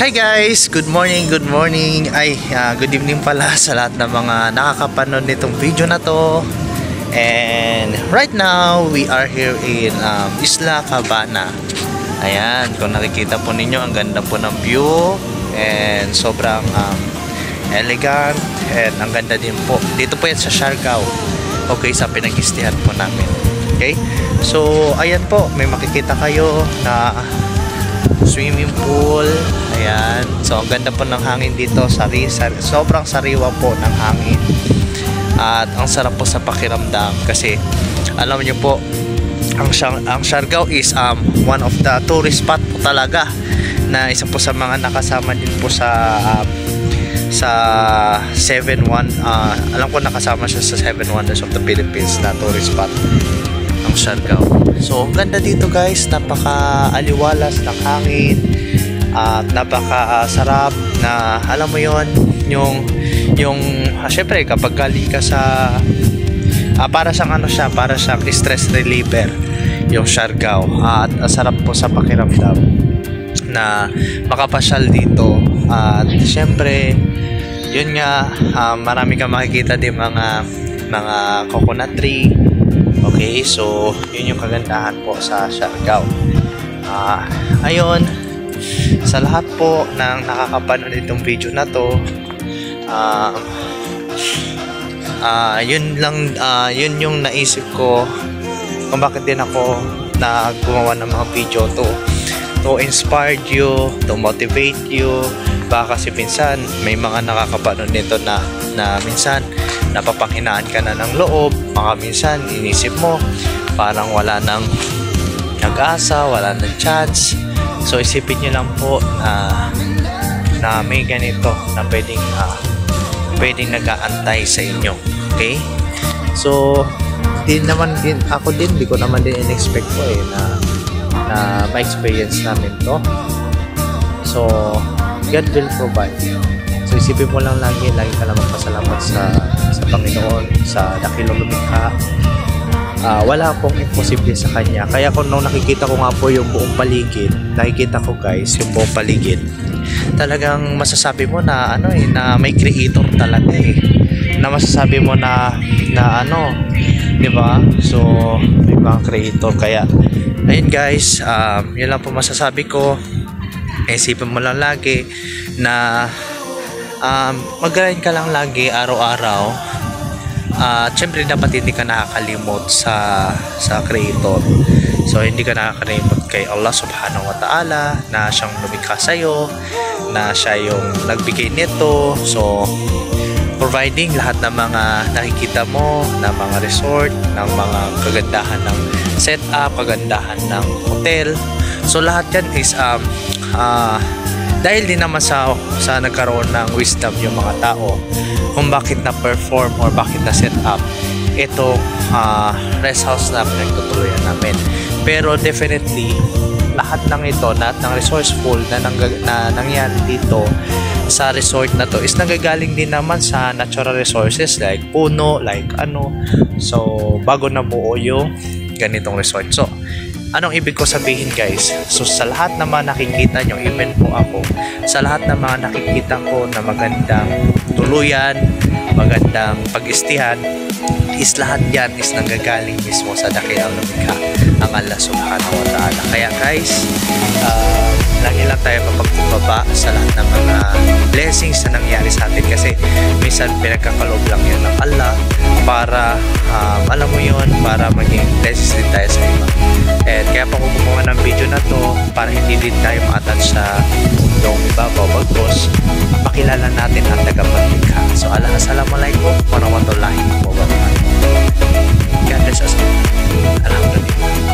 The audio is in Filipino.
Hi guys! Good morning, good morning. Good evening pala sa lahat ng mga nakakapanood nitong video na to. And right now, we are here in Isla Cabana. Ayan, kung nakikita po ninyo, ang ganda po ng view. And sobrang elegant. And ang ganda din po. Dito po yan sa Siargao. Okay, sa pinag-istihan po namin. Okay? So, ayan po. May makikita kayo na swimming pool. Ayan. So, ang ganda po ng hangin dito. Sobrang sariwa po ng hangin. At ang sarap po sa pakiramdam. Kasi, alam niyo po, ang Siargao is one of the tourist spot po talaga. Na isa po sa mga nakasama din po sa 7 alam ko nakasama siya sa 7 Wonders of the Philippines na tourist spot ang Siargao. So ang ganda dito guys, napaka-aliwalas ng hangin at napaka-sarap na alam mo yon yung syempre kapag galing ka sa para siyang para siyang stress reliever yung Siargao at sarap po sa pakiramdam na makapasyal dito. At syempre yun nga, marami kang makikita din mga coconut tree. Okay, so yun yung kagandahan po sa Siargao. Ayun, sa lahat po ng nakakapanood itong video na to, yun yung naisip ko kung bakit din ako na gumawa ng mga video to inspire you, to motivate you. Baka kasi minsan may mga nakakapanood nito na minsan napapanghinaan ka na ng loob, baka minsan inisip mo parang wala nang nag-asa, wala nang chance. So isipin nyo lang po na may ganito na pwedeng nag-aantay sa inyo. Okay? So di ko naman din in-expect ko na ma-experience namin to. So God will provide. So isipin mo lang lagi ka lang magpasalamat sa Panginoon, sa dakilang lumikha. Wala pong imposible sa Kanya. Kaya kung nung nakikita ko nga po yung buong paligid, nakikita ko guys yung buong paligid, talagang masasabi mo na na may creator talaga na masasabi mo na di ba? So may mga creator. Kaya ayun guys, yun lang po masasabi ko. Isipin mo lang lagi na mag-grind ka lang lagi araw-araw. Syempre dapat hindi ka nakakalimot sa creator. So hindi ka nakakalimot kay Allah subhanahu wa ta'ala na siyang lumikha sa'yo, na siya yung nagbigay nito. So providing lahat ng mga nakikita mo na mga resort, ng mga kagandahan ng setup, kagandahan ng hotel. So lahat yan is dahil din naman sa nagkaroon ng wisdom yung mga tao kung bakit na-perform or bakit na-set up itong rest house na pinagtutuluyan namin. Pero definitely lahat ng resourceful na nangyari dito sa resort na to is nagagaling din naman sa natural resources like puno, so bago nabuo yung ganitong resort. So anong ibig ko sabihin guys? So sa lahat ng mga nakikita nyo, even po ako, sa lahat ng mga nakikita ko na magandang tuluyan, magandang pag-istihan, is lahat yan is nanggagaling mismo sa dakilang lumikha, ang Allah subhanahu wa ta'ala. Kaya guys, lagi lang tayo mapagkumbaba sa lahat ng mga blessings na nangyari sa atin, kasi minsan pinagkakaloob lang yan ng Allah para alam mo yun, para maging blessings din tayo sa iba. And kaya pa ko gumawa ng video na to para hindi din tayo ma-attach sa mundong ibabaw, bagos makilala natin ang tagapaglikha. So assalamualaikum warahmatullahi wabarakatuh. God bless us all. Alhamdulillah.